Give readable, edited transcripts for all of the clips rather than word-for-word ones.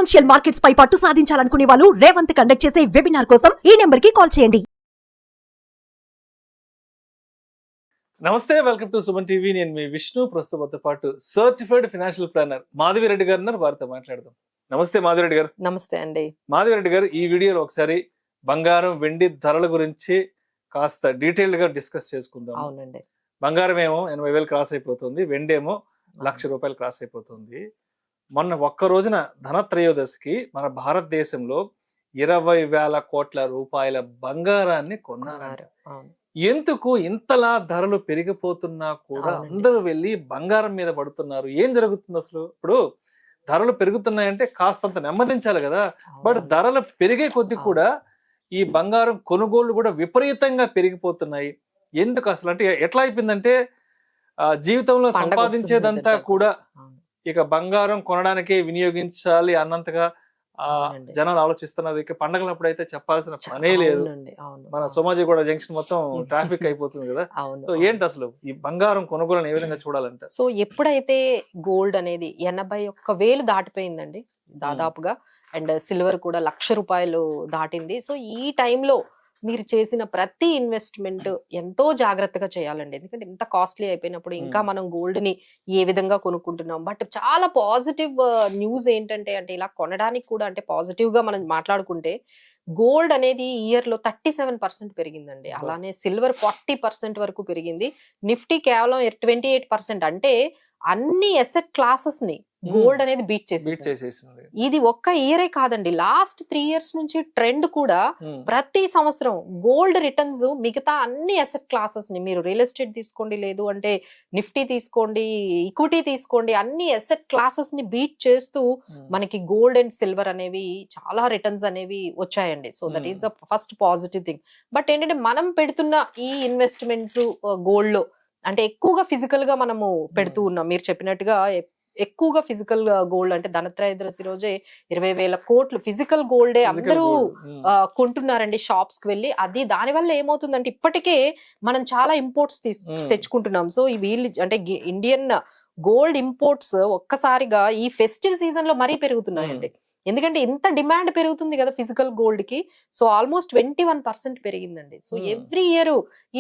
Financial markets పై పట్టు సాధించాలనుకునే వాళ్ళు Revanth conduct చేసే వెబినార్ కోసం ఈ నెంబర్ కి కాల్ చేయండి. నమస్తే, వెల్కమ్ టు సుమన్ టీవీ. నేను మీ విష్ణు. ప్రస్తుతంతో పాటు certified financial planner Madhavi Reddy గారు ఉన్నారు. వారితో మాట్లాడదాం. నమస్తే మాధవి రెడ్డి గారు. నమస్తే అండి. మాధవి రెడ్డి గారు, ఈ వీడియోలో ఒకసారి బంగారం వెండి ధరల గురించి కాస్త డీటెయిల్డ్ గా డిస్కస్ చేసుకుందాం. అవునండి. బంగారం ఏమో 80,000 క్రాస్ అయిపోతుంది, వెండి ఏమో ₹1,00,000 క్రాస్ అయిపోతుంది. మొన్న ఒక్క రోజున ధనత్రయోదశికి మన భారతదేశంలో 20,000 కోట్ల రూపాయల బంగారాన్ని కొన్నారు. ఎందుకు ఇంతలా ధరలు పెరిగిపోతున్నా కూడా అందరూ వెళ్ళి బంగారం మీద పడుతున్నారు? ఏం జరుగుతుంది అసలు? ఇప్పుడు ధరలు పెరుగుతున్నాయంటే కాస్తంత నెమ్మదించాలి కదా, బట్ ధరలు పెరిగే కొద్ది కూడా ఈ బంగారం కొనుగోళ్లు కూడా విపరీతంగా పెరిగిపోతున్నాయి. ఎందుకు అసలు? అంటే ఎట్లా అయిపోయిందంటే జీవితంలో సంపాదించేదంతా కూడా ఇక బంగారం కొనడానికే వినియోగించాలి అన్నంతగా జనాలు ఆలోచిస్తున్నారు. ఇక పండగలప్పుడు అయితే చెప్పాల్సిన పనే లేదు. మన సోమాజిగూడ జంక్షన్ మొత్తం ట్రాఫిక్ అయిపోతుంది కదా. సో ఏంటి అసలు ఈ బంగారం కొనుగోలు ఏ విధంగా చూడాలంటే? సో ఎప్పుడైతే గోల్డ్ అనేది 81,000 దాటిపోయిందండి దాదాపుగా, అండ్ సిల్వర్ కూడా ₹1,00,000 దాటింది. సో ఈ టైంలో మీరు చేసిన ప్రతి ఇన్వెస్ట్మెంట్ ఎంతో జాగ్రత్తగా చేయాలండి. ఎందుకంటే ఇంత కాస్ట్లీ అయిపోయినప్పుడు ఇంకా మనం గోల్డ్ ని ఏ విధంగా కొనుక్కుంటున్నాం. బట్ చాలా పాజిటివ్ న్యూస్ ఏంటంటే, అంటే ఇలా కొనడానికి కూడా అంటే పాజిటివ్ గా మనం మాట్లాడుకుంటే గోల్డ్ అనేది ఇయర్ లో 37% పెరిగిందండి. అలానే సిల్వర్ 40% వరకు పెరిగింది. నిఫ్టీ కేవలం 28%. అంటే అన్ని ఎసెట్ క్లాసెస్ ని గోల్డ్ అనేది బీట్ చేసేసింది. ఇది ఒక్క ఇయరే కాదండి, లాస్ట్ 3 years నుంచి ట్రెండ్ కూడా ప్రతి సంవత్సరం గోల్డ్ రిటర్న్స్ మిగతా అన్ని అసెట్ క్లాసెస్ ని, మీరు రియల్ ఎస్టేట్ తీసుకోండి, లేదు అంటే నిఫ్టీ తీసుకోండి, ఈక్విటీ తీసుకోండి, అన్ని అసెట్ క్లాసెస్ ని బీట్ చేస్తూ మనకి గోల్డ్ అండ్ సిల్వర్ అనేవి చాలా రిటర్న్స్ అనేవి వచ్చాయండి. So that is the first positive thing. But ఏంటంటే మనం పెడుతున్న ఈ ఇన్వెస్ట్మెంట్స్ గోల్డ్ లో అంటే ఎక్కువగా ఫిజికల్ గా మనము పెడుతూ ఉన్నాం. మీరు చెప్పినట్టుగా ఎక్కువగా ఫిజికల్ గోల్డ్ అంటే ధనత్రయోదశి రోజే 20,000 కోట్లు ఫిజికల్ గోల్డే అందరూ కొంటున్నారండి షాప్స్ కి వెళ్ళి. అది దాని వల్ల ఏమవుతుందంటే ఇప్పటికే మనం చాలా ఇంపోర్ట్స్ తెచ్చుకుంటున్నాం. సో వీళ్ళు అంటే ఇండియన్ గోల్డ్ ఇంపోర్ట్స్ ఒక్కసారిగా ఈ ఫెస్టివ్ సీజన్ లో మరీ పెరుగుతున్నాయండి. ఎందుకంటే ఇంత డిమాండ్ పెరుగుతుంది కదా ఫిజికల్ గోల్డ్ కి. సో ఆల్మోస్ట్ 21% పెరిగిందండి. సో ఎవ్రీ ఇయర్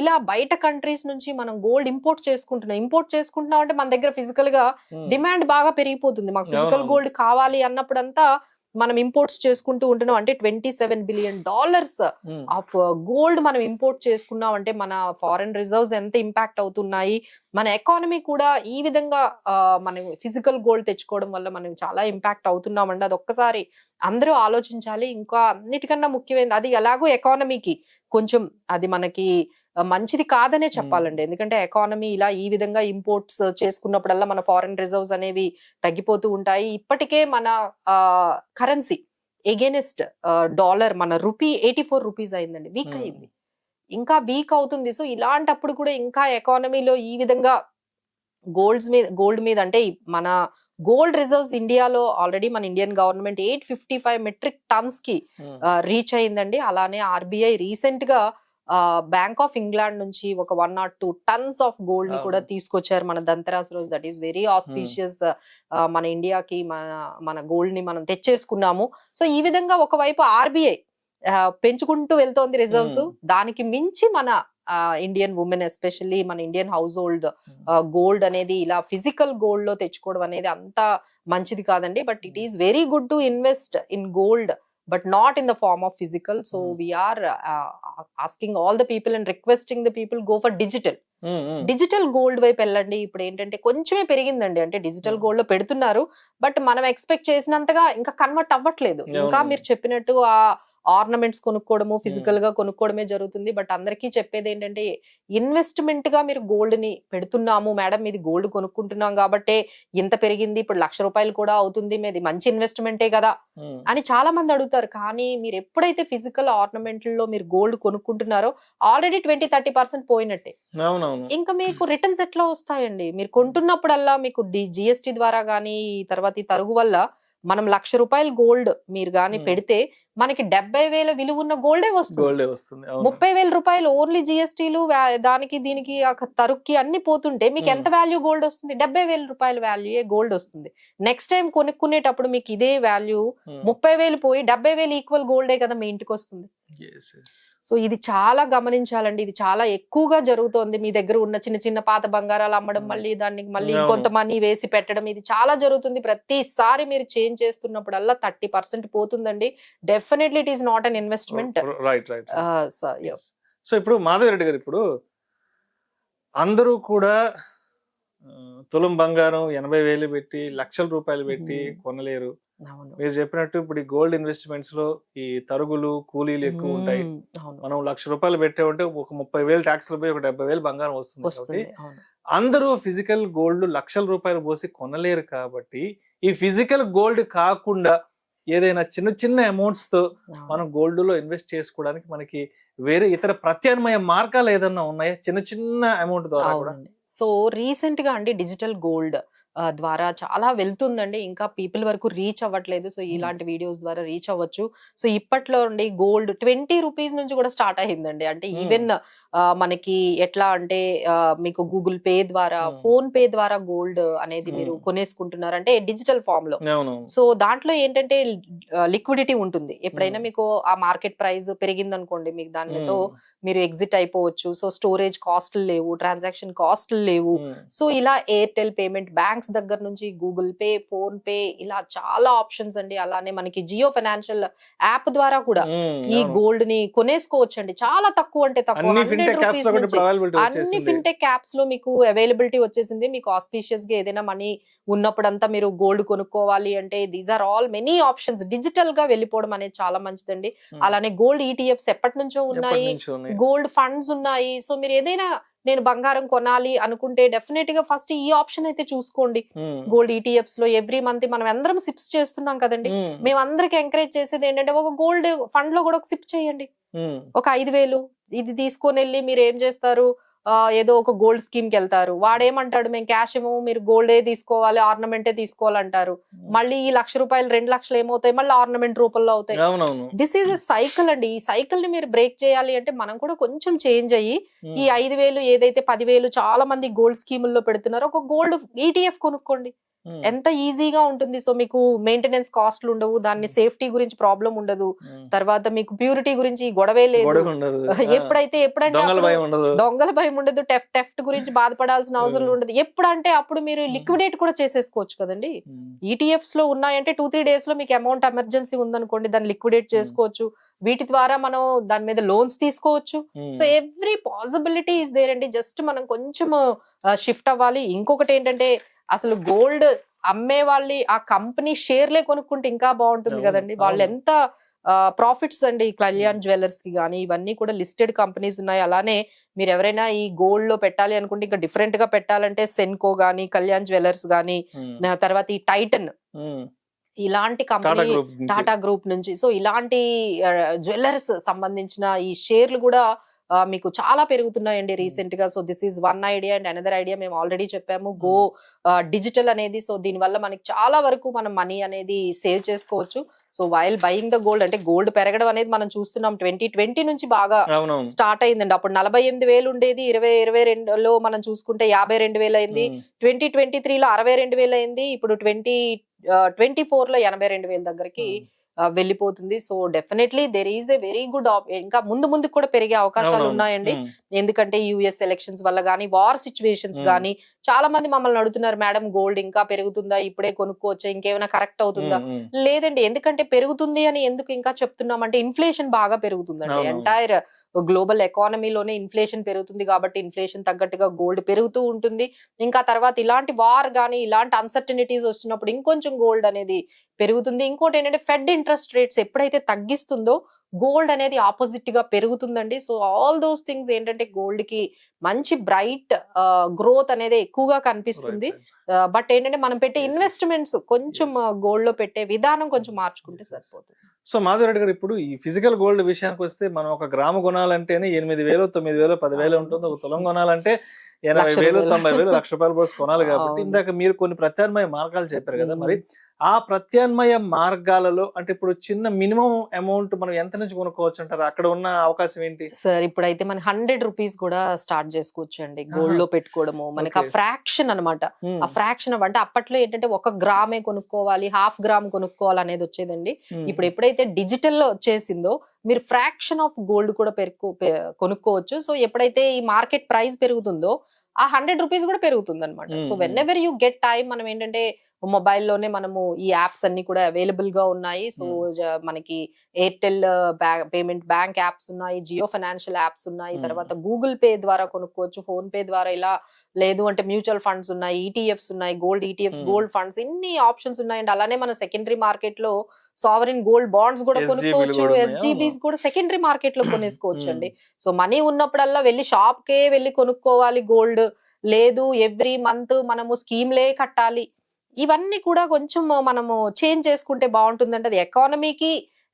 ఇలా బయట కంట్రీస్ నుంచి మనం గోల్డ్ ఇంపోర్ట్ చేసుకుంటున్నాం అంటే మన దగ్గర ఫిజికల్ గా డిమాండ్ బాగా పెరిగిపోతుంది. మాకు ఫిజికల్ గోల్డ్ కావాలి అన్నప్పుడంతా మనం ఇంపోర్ట్స్ చేసుకుంటూ ఉంటున్నాం. అంటే $27 బిలియన్ ఆఫ్ గోల్డ్ మనం ఇంపోర్ట్ చేసుకున్నాం అంటే మన ఫారెన్ రిజర్వ్స్ ఎంత ఇంపాక్ట్ అవుతున్నాయి, మన ఎకానమీ కూడా ఈ విధంగా మనం ఫిజికల్ గోల్డ్ తెచ్చుకోవడం వల్ల మనం చాలా ఇంపాక్ట్ అవుతున్నామండి. అది ఒక్కసారి అందరూ ఆలోచించాలి. ఇంకా అన్నిటికన్నా ముఖ్యమైనది, అది ఎలాగో ఎకానమీకి కొంచెం అది మనకి మంచిది కాదనే చెప్పాలండి. ఎందుకంటే ఎకానమీ ఇలా ఈ విధంగా ఇంపోర్ట్స్ చేసుకున్నప్పుడల్లా మన ఫారెన్ రిజర్వ్స్ అనేవి తగ్గిపోతూ ఉంటాయి. ఇప్పటికే మన కరెన్సీ ఎగెనిస్ట్ డాలర్ మన రూపీ 84 రూపీస్ అయిందండి, వీక్ అయింది, ఇంకా వీక్ అవుతుంది. సో ఇలాంటప్పుడు కూడా ఇంకా ఎకానమీలో ఈ విధంగా గోల్డ్ మీద అంటే మన గోల్డ్ రిజర్వ్స్ ఇండియాలో ఆల్రెడీ మన ఇండియన్ గవర్నమెంట్ 855 మెట్రిక్ టన్స్ కి రీచ్ అయిందండి. అలానే ఆర్బీఐ రీసెంట్ గా బ్యాంక్ ఆఫ్ ఇంగ్లాండ్ నుంచి ఒక 102 టన్స్ ఆఫ్ గోల్డ్ ని కూడా తీసుకొచ్చారు మన ధనతెరస్ రోజు. That is very auspicious. మన ఇండియాకి మన గోల్డ్ ని మనం తెచ్చేసుకున్నాము. సో ఈ విధంగా ఒకవైపు ఆర్బీఐ పెంచుకుంటూ వెళ్తోంది రిజర్వ్స్, దానికి మించి మన ఇండియన్ ఉమెన్ ఎస్పెషల్లీ మన ఇండియన్ హౌస్ హోల్డ్ గోల్డ్ అనేది ఇలా ఫిజికల్ గోల్డ్ లో తెచ్చుకోవడం అనేది అంత మంచిది కాదండి. But it is very good to invest in gold, but not in the form of physical. So we are asking all the people and requesting the people go for digital gold వైపు వెళ్ళండి. ఇప్పుడు ఏంటంటే కొంచెమే పెరిగిందండి, అంటే digital gold లో పెడుతున్నారు, but మనం ఎక్స్పెక్ట్ చేసినంతగా ఇంకా కన్వర్ట్ అవ్వట్లేదు. ఇంకా మీరు చెప్పినట్టు ఆ ఆర్నమెంట్స్ కొనుక్కోవడము, ఫిజికల్ గా కొనుక్కోవడమే జరుగుతుంది. బట్ అందరికీ చెప్పేది ఏంటంటే, ఇన్వెస్ట్మెంట్ గా మీరు గోల్డ్ ని పెడుతున్నాము మేడం, ఇది గోల్డ్ కొనుక్కుంటున్నాం కాబట్టి ఇంత పెరిగింది, ఇప్పుడు ₹1,00,000 కూడా అవుతుంది, మీది మంచి ఇన్వెస్ట్మెంటే కదా అని చాలా మంది అడుగుతారు. కానీ మీరు ఎప్పుడైతే ఫిజికల్ ఆర్నమెంట్ లో మీరు గోల్డ్ కొనుక్కుంటున్నారో ఆల్రెడీ 20-30% పోయినట్టే. ఇంకా మీకు రిటర్న్స్ ఎట్లా వస్తాయండి? మీరు కొంటున్నప్పుడల్లా మీకు జిఎస్టీ ద్వారా గానీ తర్వాత ఈ తరుగు వల్ల మనం ₹1,00,000 గోల్డ్ మీరు గాని పెడితే మనకి 70,000 విలువ ఉన్న గోల్డే వస్తుంది. గోల్డే వస్తుంది. అవును. ₹30,000 ఓన్లీ జిఎస్టీలు దానికి దీనికి తరుక్కి అన్ని పోతుంటే మీకు ఎంత వాల్యూ గోల్డ్ వస్తుంది? ₹70,000 వాల్యూ గోల్డ్ వస్తుంది. నెక్స్ట్ టైం కొనుక్కునేటప్పుడు మీకు ఇదే వాల్యూ 30,000 పోయి 70,000 ఈక్వల్ గోల్డే కదా మీ ఇంటికి వస్తుంది. సో ఇది చాలా గమనించాలండి. ఇది చాలా ఎక్కువగా జరుగుతోంది. మీ దగ్గర ఉన్న చిన్న చిన్న పాత బంగారాలు అమ్మడం, మళ్ళీ దాన్ని మళ్ళీ ఇంకొంత మనీ వేసి పెట్టడం, ఇది చాలా జరుగుతుంది. ప్రతిసారి మీరు చేంజ్ చేస్తున్నప్పుడల్లా 30% పోతుందండి. Definitely it is not an investment. So ఇప్పుడు మాధవి రెడ్డి గారు, ఇప్పుడు అందరూ కూడా తులం బంగారం 80,000 పెట్టి ₹1,00,000 పెట్టి కొనలేరు. మీరు చెప్పినట్టు ఇప్పుడు ఈ గోల్డ్ ఇన్వెస్ట్మెంట్స్ లో ఈ తరుగులు కూలీలు ఎక్కువ ఉంటాయి. మనం ₹1,00,000 పెట్టామంటే ఒక 30,000 ట్యాక్స్ పోయి ఒక 70,000 బంగారం వస్తుంది. అందరూ ఫిజికల్ గోల్డ్ ₹1,00,000 పోసి కొనలేరు కాబట్టి ఈ ఫిజికల్ గోల్డ్ కాకుండా ఏదైనా చిన్న చిన్న అమౌంట్స్ తో మనం గోల్డ్ లో ఇన్వెస్ట్ చేసుకోవడానికి మనకి వేరే ఇతర ప్రత్యామ్నాయ మార్గాలు ఏదన్నా ఉన్నాయా చిన్న చిన్న అమౌంట్ ద్వారా కూడా? సో రీసెంట్ గా అండి డిజిటల్ గోల్డ్ ద్వారా చాలా వెళ్తుందండి. ఇంకా పీపుల్ వరకు రీచ్ అవ్వట్లేదు. సో ఇలాంటి వీడియోస్ ద్వారా రీచ్ అవ్వచ్చు. సో ఇప్పట్లో అండి గోల్డ్ ₹20 నుంచి కూడా స్టార్ట్ అయ్యిందండి. అంటే ఈవెన్ మనకి ఎట్లా అంటే మీకు గూగుల్ పే ద్వారా, ఫోన్ పే ద్వారా గోల్డ్ అనేది మీరు కొనేసుకుంటున్నారు అంటే డిజిటల్ ఫామ్ లో. సో దాంట్లో ఏంటంటే లిక్విడిటీ ఉంటుంది. ఎప్పుడైనా మీకు ఆ మార్కెట్ ప్రైస్ పెరిగింది అనుకోండి, మీకు దానితో మీరు ఎగ్జిట్ అయిపోవచ్చు. సో స్టోరేజ్ కాస్ట్లు లేవు, ట్రాన్సాక్షన్ కాస్ట్లు లేవు. సో ఇలా ఎయిర్టెల్ పేమెంట్, బ్యాంక్స్ దగ్గర నుంచి గూగుల్ పే, ఫోన్ పే, ఇలా చాలా ఆప్షన్స్ అండి. అలానే మనకి జియో ఫైనాన్షియల్ యాప్ ద్వారా కూడా ఈ గోల్డ్ ని కొనేసుకోవచ్చు అండి. చాలా తక్కువ అంటే తక్కువ ₹100 నుంచి అన్ని ఫిన్టెక్ యాప్స్ లో మీకు అవైలబిలిటీ వచ్చేసింది. మీకు ఆస్పీషియస్ గా ఏదైనా మనీ ఉన్నప్పుడంతా మీరు గోల్డ్ కొనుక్కోవాలి అంటే these are all many options. Digital గా వెళ్ళిపోవడం అనేది చాలా మంచిదండి. అలానే గోల్డ్ ఈటీఎఫ్స్ ఎప్పటి నుంచో ఉన్నాయి, గోల్డ్ ఫండ్స్ ఉన్నాయి. సో మీరు ఏదైనా నేను బంగారం కొనాలి అనుకుంటే డెఫినెట్ గా ఫస్ట్ ఈ ఆప్షన్ అయితే చూసుకోండి. గోల్డ్ ఈటీఎఫ్స్ లో ఎవ్రీ మంత్ మనం అందరం సిప్స్ చేస్తున్నాం కదండి. మేము అందరికి ఎంకరేజ్ చేసేది ఏంటంటే ఒక గోల్డ్ ఫండ్ లో కూడా ఒక సిప్ చేయండి. ఒక 5,000 ఇది తీసుకొని వెళ్ళి మీరు ఏం చేస్తారు, ఏదో ఒక గోల్డ్ స్కీమ్ కి వెళ్తారు. వాడేమంటాడు, మేము క్యాష్ ఏమో, మీరు గోల్డే తీసుకోవాలి, ఆర్నమెంటే తీసుకోవాలంటారు. మళ్ళీ ఈ ₹1,00,000 2,00,000 ఏమవుతాయి, మళ్ళీ ఆర్నమెంట్ రూపంలో అవుతాయి. దిస్ ఈజ్ ఎ సైకిల్ అండి. ఈ సైకిల్ ని మీరు బ్రేక్ చేయాలి అంటే మనం కూడా కొంచెం చేంజ్ అయ్యి ఈ 5,000 ఏదైతే 10,000 చాలా మంది గోల్డ్ స్కీముల్లో పెడుతున్నారో ఒక గోల్డ్ ఈటీఎఫ్ కొనుక్కోండి. ఎంత ఈజీగా ఉంటుంది. సో మీకు మెయింటెనెన్స్ కాస్ట్లు ఉండవు, దాన్ని సేఫ్టీ గురించి ప్రాబ్లం ఉండదు, తర్వాత మీకు ప్యూరిటీ గురించి గొడవే లేదు. ఎప్పుడంటే దొంగల భయం ఉండదు, టెఫ్ట్ గురించి బాధపడాల్సిన అవసరం ఉండదు. ఎప్పుడంటే అప్పుడు మీరు లిక్విడేట్ కూడా చేసేసుకోవచ్చు కదండి. ఈటీఎఫ్స్ లో ఉన్నాయంటే 2-3 days లో మీకు అమౌంట్ ఎమర్జెన్సీ ఉందనుకోండి, దాన్ని లిక్విడేట్ చేసుకోవచ్చు. వీటి ద్వారా మనం దాని మీద లోన్స్ తీసుకోవచ్చు. So every possibility is there అండి. జస్ట్ మనం కొంచెం షిఫ్ట్ అవ్వాలి. ఇంకొకటి ఏంటంటే అసలు గోల్డ్ అమ్మే వాళ్ళి ఆ కంపెనీ షేర్లే కొనుక్కుంటే ఇంకా బాగుంటుంది కదండి. వాళ్ళు ఎంత ప్రాఫిట్స్ అండి. కళ్యాణ్ జ్యువెలర్స్ కి గానీ ఇవన్నీ కూడా లిస్టెడ్ కంపెనీస్ ఉన్నాయి. అలానే మీరు ఎవరైనా ఈ గోల్డ్ లో పెట్టాలి అనుకుంటే ఇంకా డిఫరెంట్ గా పెట్టాలంటే సెన్కో గానీ, కళ్యాణ్ జ్యువెలర్స్ గానీ, తర్వాత ఈ టైటన్ ఇలాంటి కంపెనీ, టాటా గ్రూప్ నుంచి. సో ఇలాంటి జ్యువెలర్స్ సంబంధించిన ఈ షేర్లు కూడా మీకు చాలా పెరుగుతున్నాయండి రీసెంట్ గా. So this is one idea. And another idea మేము ఆల్రెడీ చెప్పాము, గో డిజిటల్ అనేది. సో దీని వల్ల మనకి చాలా వరకు మనం మనీ అనేది సేవ్ చేసుకోవచ్చు. So while buying the gold, అంటే గోల్డ్ పెరగడం అనేది మనం చూస్తున్నాం 2020 నుంచి బాగా స్టార్ట్ అయిందండి. అప్పుడు 48,000 ఉండేది, 2022లో మనం చూసుకుంటే 52,000 అయింది, 2023లో 62,000 అయింది, ఇప్పుడు 2024లో 82,000 దగ్గరికి వెళ్ళిపోతుంది. So definitely there is a very good ఇంకా ముందు కూడా పెరిగే అవకాశాలు ఉన్నాయండి. ఎందుకంటే యుఎస్ ఎలక్షన్స్ వల్ల గానీ, వార్ సిచ్యువేషన్స్ గానీ, చాలా మంది మమ్మల్ని అడుగుతున్నారు, మేడం గోల్డ్ ఇంకా పెరుగుతుందా, ఇప్పుడే కొనుక్కోవచ్చా, ఇంకేమైనా కరెక్ట్ అవుతుందా? లేదండి, ఎందుకంటే పెరుగుతుంది అని ఎందుకు ఇంకా చెప్తున్నాం అంటే ఇన్ఫ్లేషన్ బాగా పెరుగుతుందండి. ఎంటైర్ గ్లోబల్ ఎకానమీలోనే ఇన్ఫ్లేషన్ పెరుగుతుంది కాబట్టి ఇన్ఫ్లేషన్ తగ్గట్టుగా గోల్డ్ పెరుగుతూ ఉంటుంది. ఇంకా తర్వాత ఇలాంటి వార్ గానీ, ఇలాంటి అన్సర్టనిటీస్ వచ్చినప్పుడు ఇంకొంచెం గోల్డ్ అనేది పెరుగుతుంది. ఇంకోటి ఏంటంటే ఫెడ్ ఇంట్రెస్ట్ రేట్స్ ఎప్పుడైతే తగ్గిస్తుందో గోల్డ్ అనేది ఆపోజిట్ గా పెరుగుతుందండి. సో ఆల్ దోస్ థింగ్స్ ఏంటంటే గోల్డ్ కి మంచి బ్రైట్ గ్రోత్ అనేది ఎక్కువగా కనిపిస్తుంది. బట్ ఏంటంటే మనం పెట్టే ఇన్వెస్ట్మెంట్స్ కొంచెం గోల్డ్ లో పెట్టే విధానం కొంచెం మార్చుకుంటే సరిపోతుంది. సో మాధవి రెడ్డి గారు, ఇప్పుడు ఈ ఫిజికల్ గోల్డ్ విషయానికి వస్తే మనం ఒక గ్రాము కొనాలంటేనే 8,000, 9,000, 10,000 ఉంటుంది. ఒక తులం కొనాలంటే 80,000, 90,000, ₹1,00,000 పోసి కొనాలి. కాబట్టి ఇందాక మీరు కొన్ని ప్రత్యామ్నాయ మార్గాలు చెప్పారు కదా, మరి ఆ ప్రత్యామ్నాయ మార్గాలలో అంటే ఇప్పుడు చిన్న మినిమం అమౌంట్ మనం ఎంత నుంచి కొనుక్కోవచ్చు అంటారు? అక్కడ ఉన్న అవకాశం ఏంటి? సార్ ఇప్పుడైతే మన 100 రూపీస్ కూడా స్టార్ట్ చేసుకోవచ్చు అండి గోల్డ్ లో పెట్టుకోవడము. మనకి ఆ Okay. ఫ్రాక్షన్ అనమాట. ఆ ఫ్రాక్షన్ అంటే అప్పట్లో ఏంటంటే 1 గ్రామే కొనుక్కోవాలి, హాఫ్ గ్రామ్ కొనుక్కోవాలి అనేది వచ్చేదండి. ఇప్పుడు ఎప్పుడైతే డిజిటల్ లో వచ్చేసిందో మీరు ఫ్రాక్షన్ ఆఫ్ గోల్డ్ కూడా కొనుక్కోవచ్చు. సో ఎప్పుడైతే ఈ మార్కెట్ ప్రైస్ పెరుగుతుందో ఆ 100 రూపీస్ కూడా పెరుగుతుంది అనమాట. So when ever you get time మనం ఏంటంటే మొబైల్లోనే మనము ఈ యాప్స్ అన్ని కూడా అవైలబుల్ గా ఉన్నాయి. సో మనకి ఎయిర్టెల్ పేమెంట్ బ్యాంక్ యాప్స్ ఉన్నాయి, జియో ఫైనాన్షియల్ యాప్స్ ఉన్నాయి, తర్వాత గూగుల్ పే ద్వారా కొనుక్కోవచ్చు, ఫోన్ పే ద్వారా, ఇలా లేదు అంటే మ్యూచువల్ ఫండ్స్ ఉన్నాయి, ఈటీఎఫ్స్ ఉన్నాయి, గోల్డ్ ఈటీఎఫ్స్, గోల్డ్ ఫండ్స్, ఇన్ని ఆప్షన్స్ ఉన్నాయండి. అలానే మన సెకండరీ మార్కెట్ లో సావరిన్ గోల్డ్ బాండ్స్ కూడా కొనుక్కోవచ్చు, ఎస్జీబీస్ కూడా సెకండరీ మార్కెట్ లో కొనేసుకోవచ్చు అండి. సో మనీ ఉన్నప్పుడల్లా వెళ్ళి షాప్ కే వెళ్ళి కొనుక్కోవాలి గోల్డ్, లేదు ఎవ్రీ మంత్ మనము స్కీమ్లే కట్టాలి, ఇవన్నీ కూడా కొంచెం మనము చేంజ్ చేసుకుంటే బాగుంటుందంటే అది ఎకానమీకి,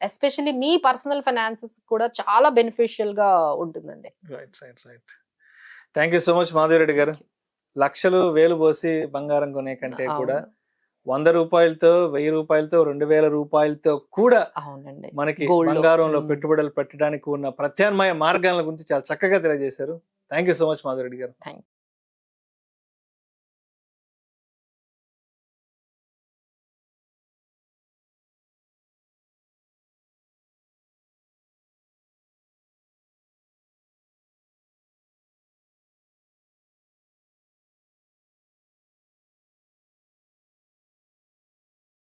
ఎస్పెషల్లీ మీ పర్సనల్ ఫైనాన్సెస్ కూడా చాలా బెనిఫిషియల్ గా ఉంటుందండి. Right. Thank you so much Madhavi Reddy గారు. లక్షలు వేలు పోసి బంగారం కొనే కంటే కూడా 100 రూపాయలతో, 1000 రూపాయలతో, 2000 రూపాయలతో కూడా అవునండి మనకి Gold లో. బంగారంలో పెట్టుబడులు పెట్టడానికి ఉన్న ప్రత్యామ్నాయ మార్గాల గురించి చాలా చక్కగా తెలియజేశారు. Thank you so much Madhavi Reddy గారు. థ్యాంక్